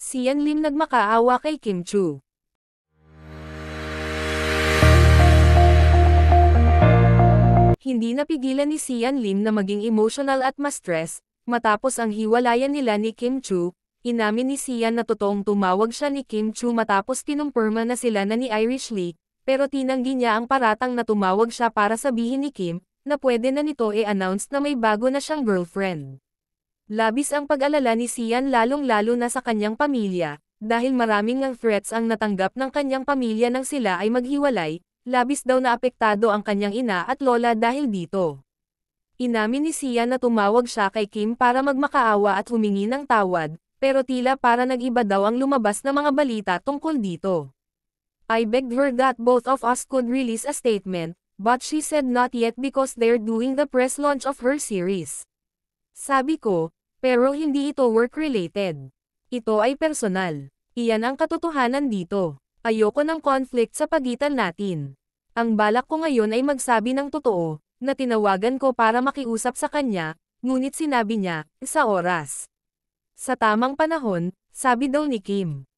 Sian Lim nagmakaawa kay Kim Chu. Hindi napigilan ni Sian Lim na maging emotional at ma-stress, matapos ang hiwalayan nila ni Kim Chu. Inamin ni Sian na totoong tumawag siya ni Kim Chu matapos kinumpirma na sila na ni Irish Lee, pero tinanggi niya ang paratang na tumawag siya para sabihin ni Kim, na pwede na nito i-announce na may bago na siyang girlfriend. Labis ang pag-alala ni Sian lalong-lalo na sa kanyang pamilya, dahil maraming ng threats ang natanggap ng kanyang pamilya nang sila ay maghiwalay, labis daw na apektado ang kanyang ina at lola dahil dito. Inamin ni Sian na tumawag siya kay Kim para magmakaawa at humingi ng tawad, pero tila para nag-iba daw ang lumabas na mga balita tungkol dito. I begged her that both of us could release a statement, but she said not yet because they're doing the press launch of her series. Sabi ko, pero hindi ito work-related. Ito ay personal. Iyan ang katotohanan dito. Ayoko ng conflict sa pagitan natin. Ang balak ko ngayon ay magsabi ng totoo, na tinawagan ko para makiusap sa kanya, ngunit sinabi niya, sa oras. Sa tamang panahon, sabi daw ni Kim.